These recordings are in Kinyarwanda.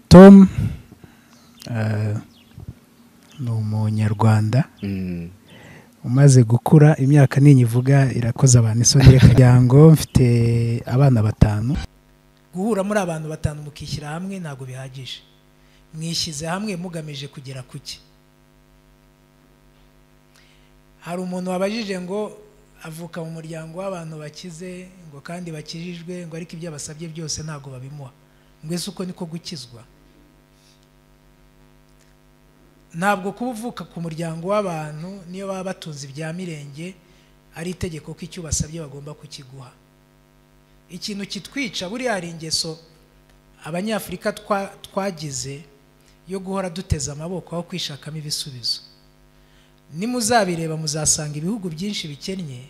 Tom ni umunyarwanda umaze gukura, imyaka ninyivuga irakoze abantu isoni. Reka ngo mfite abana 5. Guhura muri abantu 5 mukishyira hamwe ntago bihagije, mwishyize hamwe mugamije kugera kuki. Hari umuntu wabajije ngo avuka mu muryango w'abantu bakize ngo kandi bakijijwe ngo ariko ibyo abasabye byose ntago babimuha. Ngwese uko niko gukizwa? Ntabwo kuvuka ku muryango w'abantu niyo baba batunze ibya mirenge ari itegeko ko icyo basabye bagomba kukiguha. Ikintu kitwica buri hari ingeso abanyafrika twagize yo guhora duteza amaboko aho kwishakamo ibisubizo. Nimuzabireba muzasanga ibihugu byinshi bikennye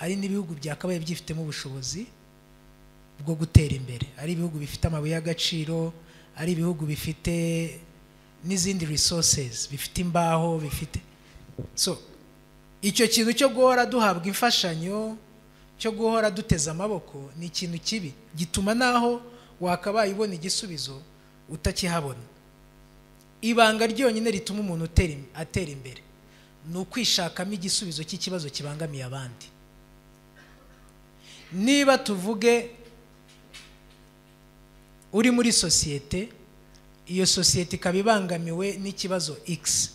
ari n'ibihugu byakabaye byifitemo ubushobozi bwo gutera imbere, ari ibihugu bifite amabuye y'agaciro, ari ibihugu bifite n'izindi resources, bifite imbaho, bifite icyo kintu cyo guhora duhabwa imfashanyo, cyo guhora duteza amaboko ni ikintu kibi, gituma naho wakabaye ubona igisubizo utakihabona. Ibanga ryonyine rituma umuntu atera imbere ni ukwishakamo igisubizo cy'ikibazo kibangamiye abandi. Niba tuvuge uri muri sosiyete, iyo sosiyete ikaba ibangamiwe n'ikibazo X,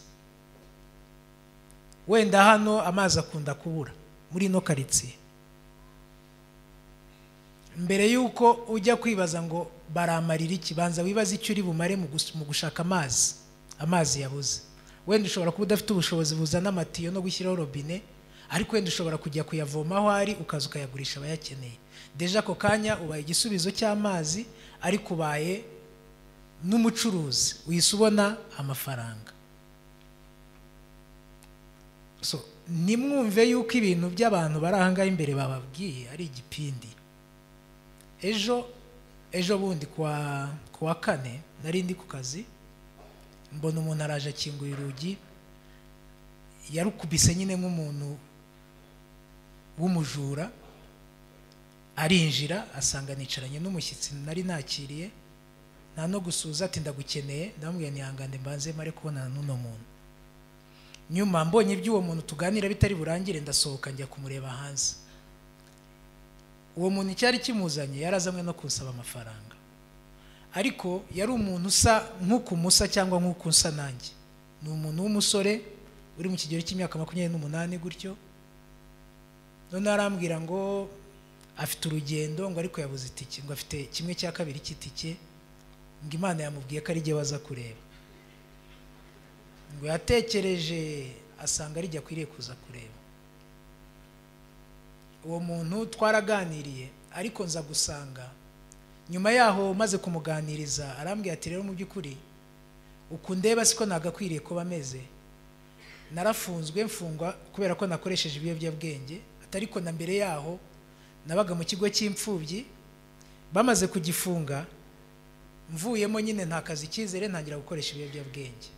wenda hano amazi akunda kubura muri no karitsiye, mbere yuko ujya kwibaza ngo baramarira iki, banza wibaza icyo uri bumare mu gushaka amazi yabuze. Wenda ushobora kuba udafite ubushobozi buzana amatiyo no gushyiraho robine, ariko wenda ushobora kujya kuyavoma aho ari ukaza ukayagurisha abayakeneye. Deja ako kanya ubaye igisubizo cy'amazi, ariko ubaye n'umucuruzi, uhise ubona amafaranga. Nimwumve yuko ibintu by'abantu bari ahangaha imbere bababwiye ari igipindi. Ejo bundi kuwa 4 nari ndi ku kazi, mbona umuntu araje akinguye urugi, yarukubise nyine nk'umuntu w'umujura, arinjira asanga nicaranye n'umushyitsi nari nakiriye, nta no gusuza ati ndagukeneye, ndamubwiye nihangane mbanze mare kubonana n'uno muntu. Nyuma mbonye iby'uwo muntu tuganira bitari burangire, ndasohoka njya kumureba hanze. Uwo muntu cyari kimuzanye yarazamwe no kunsaba amafaranga, ariko yari umuntu usa nk'ukumusa cyangwa nk'ukunsa nanjye. Ni umuntu w'umusore uri mu kigero cy'imyaka 28 gutyo. None arambwira ngo afite urugendo ngo ariko yabuze itike, ngo afite 1/2 cy'itike, ngo Imana yamubwiye ko ari jye waza kureba. Ngo yatekereje asanga ari jye akwiriye kuza kureba. Uwo muntu twaraganiriye, ariko nza gusanga nyuma yaho maze kumuganiriza arambwira ati rero mu by'ukuri uko ndeba siko nagakwiriye kuba ameze. Narafunzwe mfungwa kubera ko nakoresheje ibiyobyabwenge, atariko na mbere yaho nabaga mu kigo cy'imfubyi. Bamaze kugifunga mvuyemo nyine nta kazi cyizere, ntangira gukoresha ibiyobyabwenge.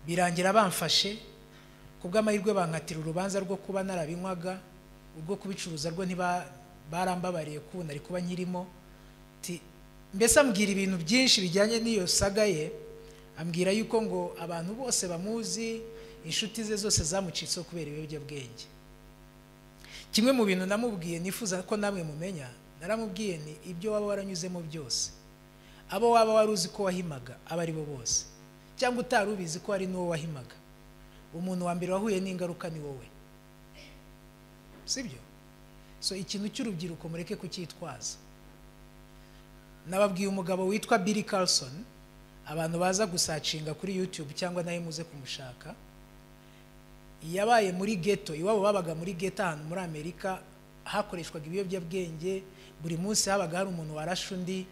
Birangira bamfashe kubw'amahirwe bankatira urubanza rwo kuba narabinywaga, ubwo kubicuruza rwo barambabariye kubona ari kuba nkirimo. Mbese ambwira ibintu byinshi bijyanye n'iyo saga ye, ambwira yuko ngo abantu bose bamuzi, inshuti ze zose zamucitseho kubera ibiyobyabwenge. Kimwe mu bintu namubwiye nifuza ko namwe mumenya, naramubwiye ni ibyo waba waranyuzemo byose, abo waba waruzi ko wahimaga aba ari bo bose, cyangwa utari ubizi ko ari n'uwo wahimaga, umuntu wa mbere wahuye n'ingaruka ni wowe, sibyo? Ikintu cy'urubyiruko mureke kucyitwaza. Nababwiye umugabo witwa Billy Carlson, abantu baza gusacinga kuri YouTube cyangwa nawe muze kumushaka. Yabaye muri ghetto, iwabo babaga muri ghetto ahantu muri Amerika, hakoreshwaga ibiyobyabwenge. Buri munsi habaga hari umuntu warashe undi.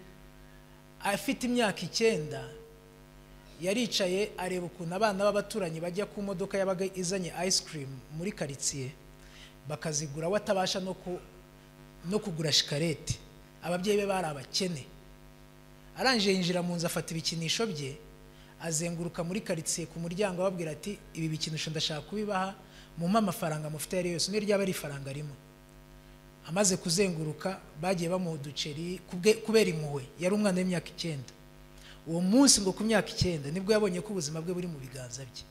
Afite imyaka 9 yaricaye areba ukuntu abana b'abaturanyi bajya ku modoka yabaga izanye ice cream muri karitsiye bakazigura, watabasha no kugura shikarete. Ababyeyi be bari abakene. Arangije yinjira mu nzu afata ibikinisho bye, azenguruka muri karitsiye ku muryango ababwira ati ibi bikinisho ndashaka kubibaha, mumpa amafaranga mufite yari yose, niyo ryaba ari ifaranga rimwe. Amaze kuzenguruka bagiye bamuha uduceri kubera impuhwe, yari umwana w'imyaka 9. uwo munsi ngo ku myaka 9 nibwo yabonye ko ubuzima bwe buri mu biganza bye.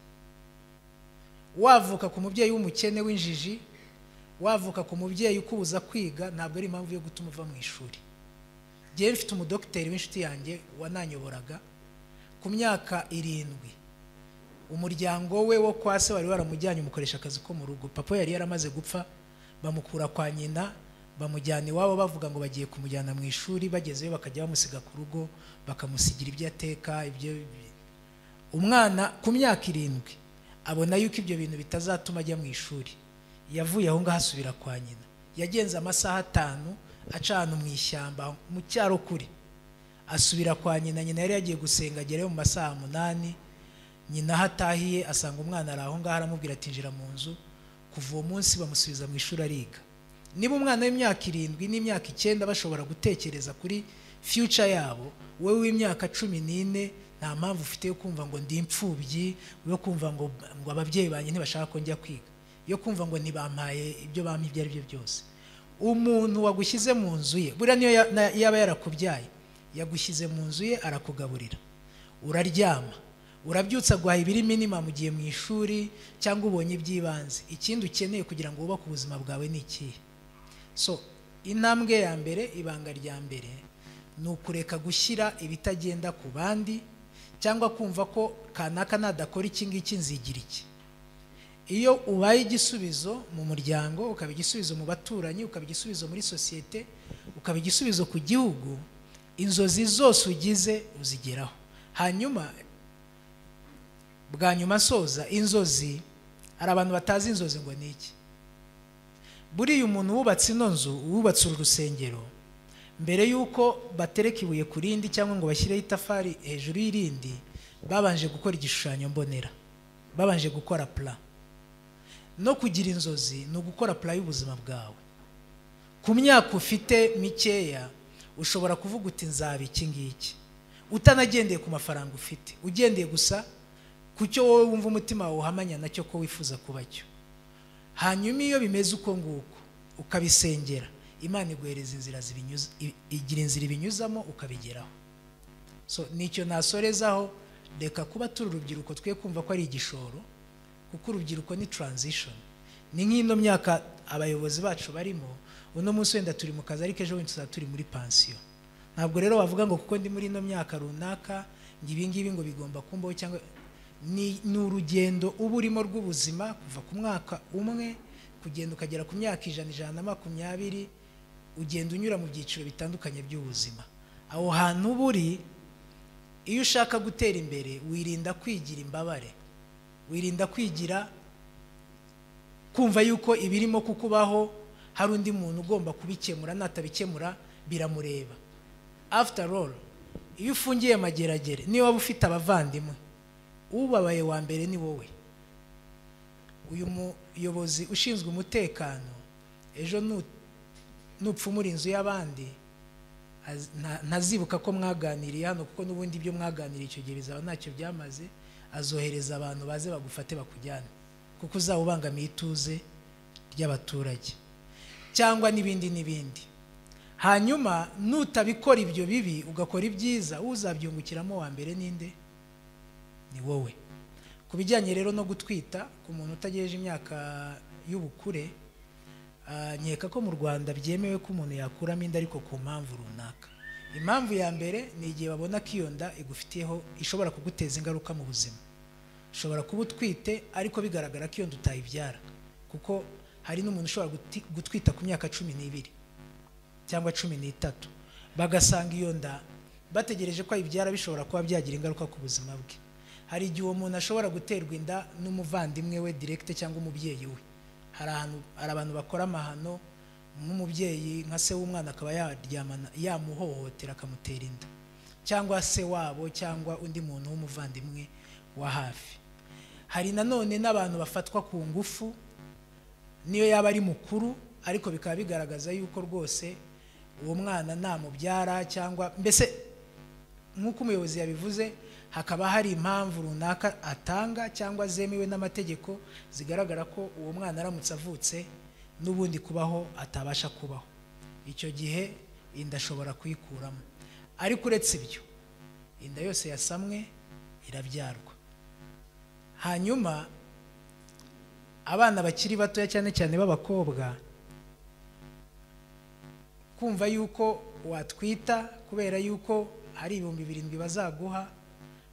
Wavuka ku mubyeyi w'umukene w'injiji, wavuka ku mubyeyi ukubuza kwiga, ntabwo ari impamvu yo gutuma uva mu ishuri. Giye mfite umudokiteri w'inshuti yanjye wananyoboraga ku myaka 7. Umuryango we wo kwa se wari waramujyanye umukoresha akazi ko mu rugo. Papa yari yaramaze gupfa, bamukura kwa nyina bamujyana iwabo bavuga ngo bagiye kumujyana mu ishuri. Bagezeyo bakajya bamusiga ku rugo, bakamusigira ibyo ateka. Ibyo umwana ku myaka 7 abona yuko ibyo bintu bitazatuma ajya mu ishuri. Yavuye aho ngaho asubira kwa nyina. Yagenze amasaha 5 acana mu ishyamba mu cyaro kuri, asubira kwa nyina. Nyina yari yagiye gusenga, agere mu masaha 8. Nyina hatahiye asanga umwana ari aho ngaho, aramubwira ati njira mu nzu. Kuva uwo munsi bamusubiza mu ishuri ariga. Niba umwana w'imyaka 7 n'imyaka 9 bashobora gutekereza kuri future yabo, wowe w'imyaka 14 nta mpamvu ufite yo kumva ngo ndi impfubyi, yo kumva ngo ababyeyi banye ntibashaka ko njya kwiga, yo kumva ngo nibampaye ibyo bampa ibyo ari byo byose. Umuntu wagushyize mu nzu ye, buriya niyo yaba yarakubyaye, yagushyize mu nzu ye, arakugaburira, uraryama, urabyutsa guhaha ibiri minimum ugiye mu ishuri cyangwa ubonye iby'ibanze. Ikindi ukeneye kugira ngo wubake ubuzima bwawe ni ikihe? So intambwe ya mbere, ibanga rya mbere ni ukureka gushyira ibitagenda ku bandi, cyangwa kumva ko kanaka nadakora iki ngiki nzigira iki. Iyo ubaye igisubizo mu muryango, ukaba igisubizo mu baturanyi, ukaba igisubizo muri sosiyete, ukaba igisubizo ku gihugu, inzozi zose ugize uzigeraho. Hanyuma bwa nyuma soza, inzozi, hari abantu batazi inzozi ngo ni iki. Buriya umuntu wubatse ino nzu, wubatse urusengero, mbere yuko batereka ibuye ku rindi cyangwa ngo bashyireho itafari hejuru y'irindi, babanje gukora igishushanyo mbonera, babanje gukora plan. No kugira inzozi ni ugukora plan y'ubuzima bwawe. Ku myaka ufite mikeya ushobora kuvuga uti nzaba iki ngiki, utanagendeye ku mafaranga ufite, ugendeye gusa kucyo wowe wumva umutima wawe uhamanya nacyo ko wifuza kuba cyo. Hanyuma iyo bimeze uko nguko ukabisengera, Imana iguhereza inzira igira inzira ibinyuzamo ukabigeraho. So nicyo nasorezaho. Reka kuba turi urubyiruko twe kumva ko ari igishoro, kuko urubyiruko ni transition. Ni nk'ino myaka abayobozi bacu barimo, uno munsi wenda turi mu kazi ariko ejo wenda tuzaturi muri pension. Ntabwo rero wavuga ngo kuko ndi muri ino myaka runaka ngibi ngo bigomba kumbaho, cyangwa ni urugendo uba urimo rw'ubuzima kuva ku mwaka umwe kugenda ukagera ku myaka 120, ugenda unyura mu byiciro bitandukanye by'ubuzima. Aho hantu buri, iyo ushaka gutera imbere, wirinda kwigira imbabare, wirinda kwigira kumva yuko ibirimo kukubaho hari undi muntu ugomba kubikemura, natabikemura biramureba. After all, iyo ufungiye mageragere, niyo waba ufite abavandimwe, ubabaye wa mbere ni wowe. Uyu muyobozi ushinzwe umutekano ejo nupfumura inzu y'abandi, ntazibuka ko mwaganiriye hano, kuko n'ubundi ibyo mwaganiriye icyo gihe bizaba ntacyo byamaze. Azohereza abantu baze bagufate bakujyane, kuko uzaba ubangamiye ituze ry'abaturage, cyangwa n'ibindi n'ibindi. Hanyuma nutabikora ibyo bibi ugakora ibyiza, uzabyungukiramo wa mbere ninde? Ni wowe. Kubijyanye rero no gutwita ku muntu utagejeje imyaka y'ubukure, nkeka ko mu Rwanda byemewe ko umuntu yakuramo inda, ariko ku mpamvu runaka. Impamvu ya mbere ni igihe babona ko iyo nda igufitiyeho, ishobora kuguteza ingaruka mu buzima. Ushobora kuba utwite ariko bigaragara ko iyo nda utayibyara, kuko hari n'umuntu ushobora gutwita ku myaka 12 cyangwa 13, bagasanga iyo nda bategereje ko ayibyara, bishobora kuba byagira ingaruka ku buzima bwe. Hari igihe uwo muntu ashobora guterwa inda n'umuvandimwe we direct cyangwa umubyeyi we. Hari abantu bakora amahano, nk'umubyeyi nka se w'umwana akaba yamuhohotera akamutera inda, cyangwa se wabo cyangwa undi muntu w'umuvandimwe wa hafi. Hari nanone n'abantu bafatwa ku ngufu, niyo yaba ari mukuru ariko bikaba bigaragaza yuko rwose uwo mwana namubyara, cyangwa mbese nk'uko umuyobozi yabivuze, hakaba hari impamvu runaka atanga cyangwa zemewe n'amategeko zigaragara ko uwo mwana aramutse avutse n'ubundi kubaho atabasha kubaho. Icyo gihe inda ashobora kuyikuramo. Ariko uretse ibyo, inda yose yasamwe irabyarwa. Hanyuma abana bakiri batoya cyane cyane b'abakobwa kumva yuko watwita kubera yuko hari 7,000 bazaguha,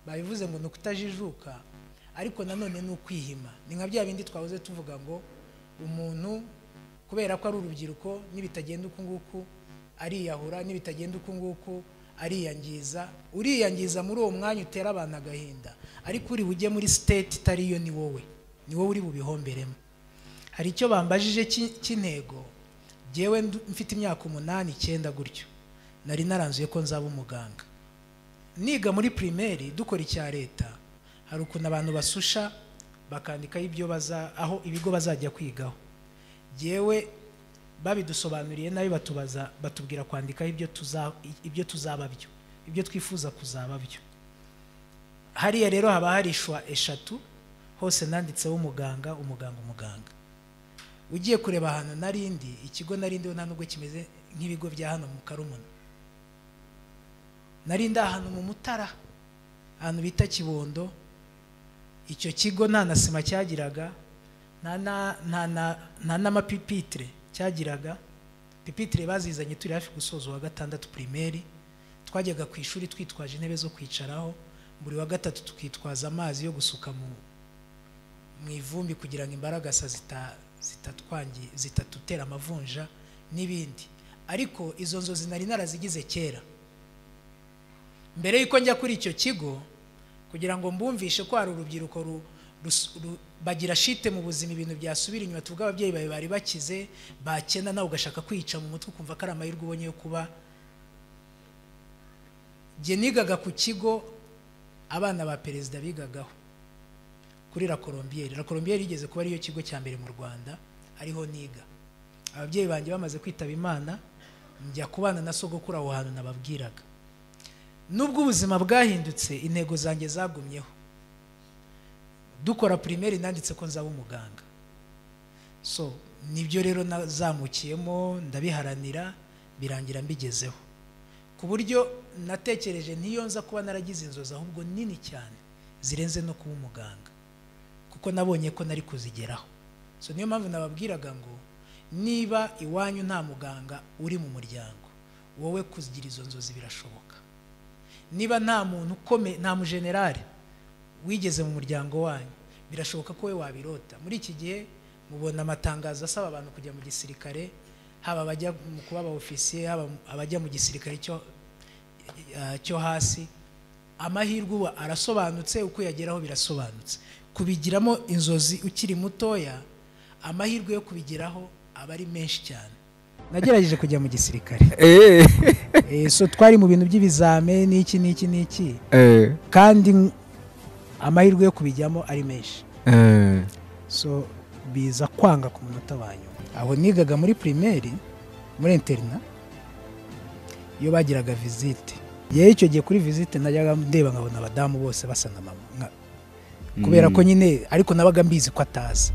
babivuze ngo nukutajijuka, ariko nanone nukwihima. Ni nka bya bindi twahoze tuvuga ngo umuntu kubera ko ari urubyiruko nibitagenda uko nguko ariyahura, nibitagenda uko nguko ariyangiza. Uriyangiza muri uwo mwanya utera abana agahinda, ariko uri bujye muri state itariyo ni wowe uri bubihomberemo. Hari icyo bambajije cy'intego, jewe mfite imyaka 8-9 gutyo nari naranzuye ko nzaba umuganga. Niga muri primaire dukora icya leta, hari ukuntu abantu basusha bakandika ibyo aho ibigo bazajya kwigaho. Jewe babidusobanuriye nabi batubwira kwandika ibyo tuzaba byo, ibyo twifuza kuzaba byo. Hariya rero haba hari ishwa 3 hose nanditseho umuganga. Ugiye kureba hano narindi ikigo narindi nta nubwo kimeze nk'ibigo bya hano mu Karumuna. Narindi ahantu mu Mutara, ahantu bita Kibondo. Icyo kigo nta nasima cyagiraga, nta n'amapipitre cyagiraga. Pipitre bazizanye turi hafi gusoza wa 6 primaire. Twajyaga ku ishuri twitwaje intebe zo kwicaraho, buri wa 3 tukitwaza amazi yo gusuka mu ivumbi kugira ngo imbaraga zitatutera amavunja n'ibindi. Ariko izo nzozi nari narazigize kera mbere yuko njya kuri icyo kigo, kugira ngo mbumvishe ko ari urubyiruko bagira shite mu buzima, ibintu byasubira inyuma. Tuvuga ababyeyi bawe bari bakize bakena, nawe ugashaka kwica mu mutwe ukumva ko ari amahirwe ubonye yo kuba. Jye nigaga ku kigo abana ba perezida bigagaho kuri La Colombière. La Colombière igeze kuba ariyo kigo cya mbere mu Rwanda, ariho niga. Ababyeyi banjye bamaze kwitaba Imana, njya kubana na sogokuru aho hantu nababwiraga. Nubwo ubuzima bwahindutse, intego zanjye zagumyeho. Dukora primaire nanditse ko nzaba umuganga. So nibyo rero nazamukiyemo, ndabiharanira, birangira mbigezeho. Ku buryo natekereje ntiyo nza kuba naragize inzozi ahubwo nini cyane zirenze no kuba umuganga, kuko nabonye ko nari kuzigeraho. So niyo mpamvu nababwiraga ngo niba iwanyu nta muganga uri mu muryango, wowe kuzigira izo nzozi birashoboka. Niba nta muntu nta mujenerali wigeze mu muryango wanyu, birashoboka ko we wabirota. Muri iki gihe mubona amatangazo asaba abantu kujya mu gisirikare, haba abajya mu kuba aba ofisiye, haba abajya mu gisirikare cyo hasi. Amahirwe uba arasobanutse, uko yageraho birasobanutse. Kubigiramo inzozi ukiri mutoya, amahirwe yo kubigeraho aba ari menshi cyane. Nagerageje kujya mu gisirikare. So twari mu bintu by'ibizame n'iki kandi amahirwe yo kubijyamo ari menshi. So biza kwanga ku munota wanyu. Aho nigaga muri primaire, muri interna, iyo bagiraga visite. Yewe icyo gihe kuri visite najyaga ndeba nkabona abadamu bose basa na mama, kubera ko nyine ariko nabaga mbizi ko atazi.